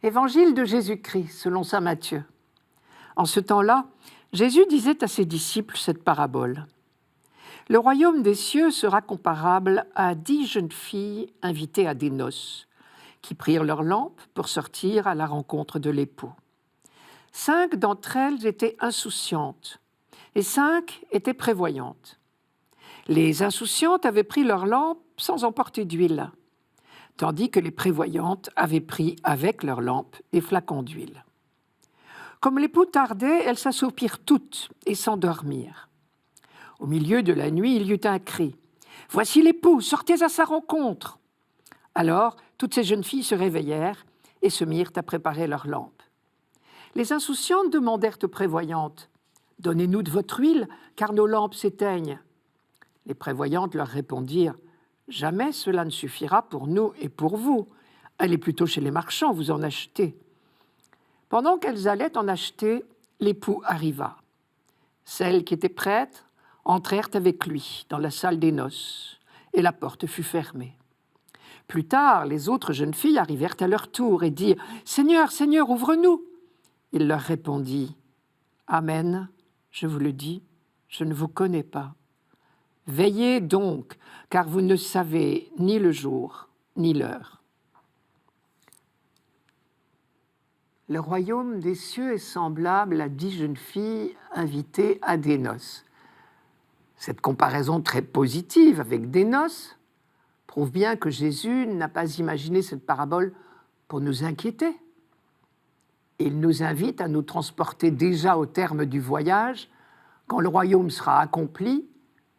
Évangile de Jésus-Christ, selon saint Matthieu. En ce temps-là, Jésus disait à ses disciples cette parabole. Le royaume des cieux sera comparable à 10 jeunes filles invitées à des noces, qui prirent leurs lampes pour sortir à la rencontre de l'époux. 5 d'entre elles étaient insouciantes et 5 étaient prévoyantes. Les insouciantes avaient pris leurs lampes sans emporter d'huile, tandis que les prévoyantes avaient pris avec leurs lampes des flacons d'huile. Comme l'époux tardait, elles s'assoupirent toutes et s'endormirent. Au milieu de la nuit, il y eut un cri. « Voici l'époux, sortez à sa rencontre !» Alors, toutes ces jeunes filles se réveillèrent et se mirent à préparer leurs lampes. Les insouciantes demandèrent aux prévoyantes « Donnez-nous de votre huile, car nos lampes s'éteignent. » Les prévoyantes leur répondirent « Jamais cela ne suffira pour nous et pour vous. Allez plutôt chez les marchands, vous en achetez. » Pendant qu'elles allaient en acheter, l'époux arriva. Celles qui étaient prêtes entrèrent avec lui dans la salle des noces, et la porte fut fermée. Plus tard, les autres jeunes filles arrivèrent à leur tour et dirent « Seigneur, Seigneur, ouvre-nous !» Il leur répondit « Amen, je vous le dis, je ne vous connais pas. Veillez donc, car vous ne savez ni le jour ni l'heure. » Le royaume des cieux est semblable à 10 jeunes filles invitées à des noces. Cette comparaison très positive avec des noces prouve bien que Jésus n'a pas imaginé cette parabole pour nous inquiéter. Il nous invite à nous transporter déjà au terme du voyage, quand le royaume sera accompli,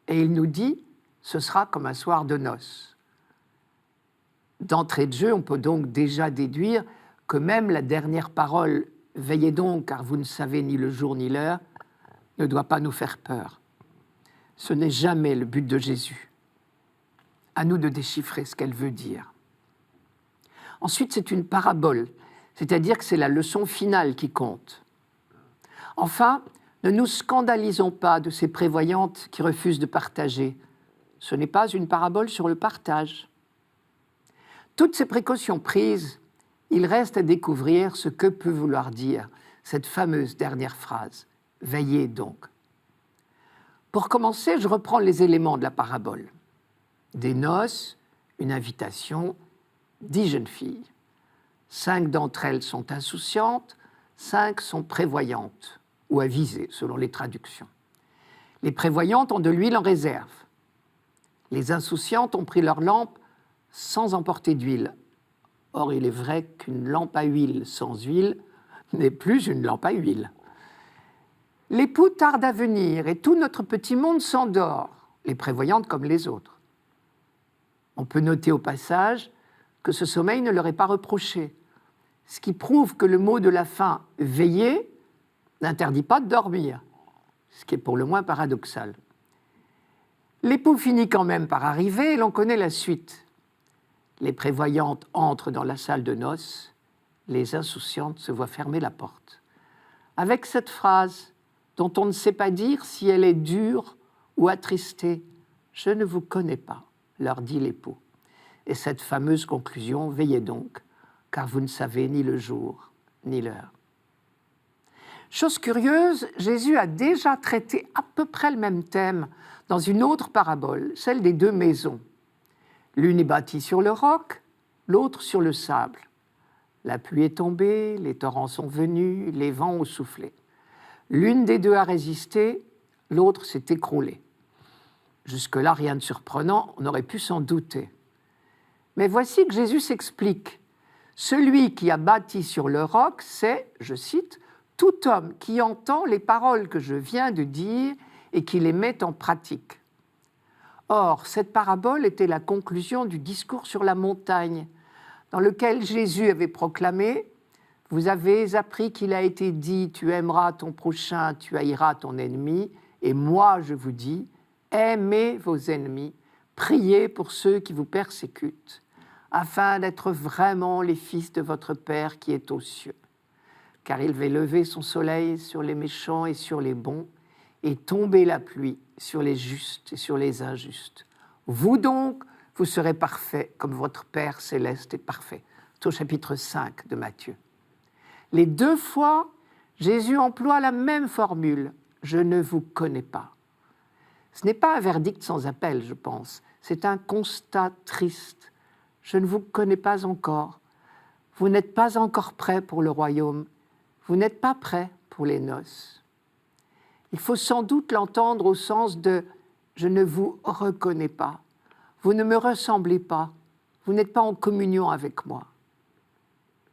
et il nous dit « ce sera comme un soir de noces ». D'entrée de jeu, on peut donc déjà déduire que même la dernière parole « veillez donc, car vous ne savez ni le jour ni l'heure » ne doit pas nous faire peur. Ce n'est jamais le but de Jésus. À nous de déchiffrer ce qu'elle veut dire. Ensuite, c'est une parabole, c'est-à-dire que c'est la leçon finale qui compte. Enfin, ne nous scandalisons pas de ces prévoyantes qui refusent de partager. Ce n'est pas une parabole sur le partage. Toutes ces précautions prises, il reste à découvrir ce que peut vouloir dire cette fameuse dernière phrase. Veillez donc. Pour commencer, je reprends les éléments de la parabole. Des noces, une invitation, 10 jeunes filles. 5 d'entre elles sont insouciantes, 5 sont prévoyantes ou avisées, selon les traductions. Les prévoyantes ont de l'huile en réserve. Les insouciantes ont pris leur lampe sans emporter d'huile. Or, il est vrai qu'une lampe à huile sans huile n'est plus une lampe à huile. L'époux tarde à venir et tout notre petit monde s'endort, les prévoyantes comme les autres. On peut noter au passage que ce sommeil ne leur est pas reproché, ce qui prouve que le mot de la fin « veiller » n'interdit pas de dormir, ce qui est pour le moins paradoxal. L'époux finit quand même par arriver et l'on connaît la suite. Les prévoyantes entrent dans la salle de noces, les insouciantes se voient fermer la porte. Avec cette phrase, dont on ne sait pas dire si elle est dure ou attristée, « Je ne vous connais pas », leur dit l'époux. Et cette fameuse conclusion, « Veillez donc, car vous ne savez ni le jour ni l'heure ». Chose curieuse, Jésus a déjà traité à peu près le même thème dans une autre parabole, celle des 2 maisons. L'une est bâtie sur le roc, l'autre sur le sable. La pluie est tombée, les torrents sont venus, les vents ont soufflé. L'une des 2 a résisté, l'autre s'est écroulée. Jusque-là, rien de surprenant, on aurait pu s'en douter. Mais voici que Jésus s'explique. Celui qui a bâti sur le roc, c'est, je cite, « tout homme qui entend les paroles que je viens de dire et qui les met en pratique ». Or, cette parabole était la conclusion du discours sur la montagne, dans lequel Jésus avait proclamé « Vous avez appris qu'il a été dit, tu aimeras ton prochain, tu haïras ton ennemi, et moi je vous dis, aimez vos ennemis, priez pour ceux qui vous persécutent, afin d'être vraiment les fils de votre Père qui est aux cieux. Car il va lever son soleil sur les méchants et sur les bons, et tomber la pluie sur les justes et sur les injustes. Vous donc, vous serez parfaits comme votre Père céleste est parfait. C'est au chapitre 5 de Matthieu. Les 2 fois, Jésus emploie la même formule. Je ne vous connais pas. Ce n'est pas un verdict sans appel, je pense. C'est un constat triste. Je ne vous connais pas encore. Vous n'êtes pas encore prêts pour le royaume. Vous n'êtes pas prêts pour les noces. Il faut sans doute l'entendre au sens de « je ne vous reconnais pas ». Vous ne me ressemblez pas. Vous n'êtes pas en communion avec moi.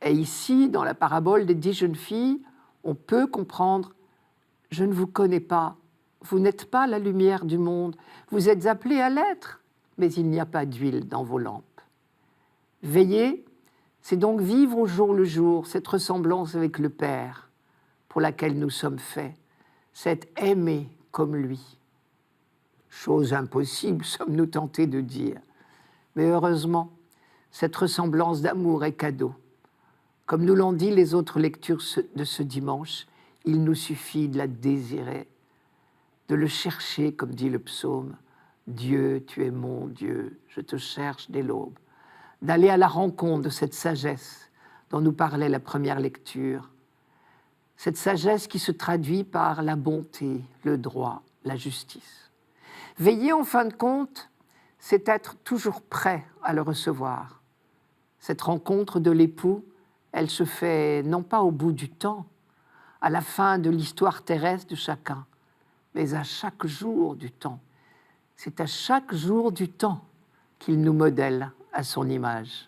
Et ici, dans la parabole des 10 jeunes filles, on peut comprendre « je ne vous connais pas. Vous n'êtes pas la lumière du monde. Vous êtes appelés à l'être, mais il n'y a pas d'huile dans vos lampes. » Veiller, c'est donc vivre au jour le jour cette ressemblance avec le Père pour laquelle nous sommes faits. C'est aimer comme lui. Chose impossible, sommes-nous tentés de dire. Mais heureusement, cette ressemblance d'amour est cadeau. Comme nous l'ont dit les autres lectures de ce dimanche, il nous suffit de la désirer, de le chercher, comme dit le psaume. Dieu, tu es mon Dieu, je te cherche dès l'aube. D'aller à la rencontre de cette sagesse dont nous parlait la première lecture. Cette sagesse qui se traduit par la bonté, le droit, la justice. Veiller, en fin de compte, c'est être toujours prêt à le recevoir. Cette rencontre de l'époux, elle se fait non pas au bout du temps, à la fin de l'histoire terrestre de chacun, mais à chaque jour du temps. C'est à chaque jour du temps qu'il nous modèle à son image.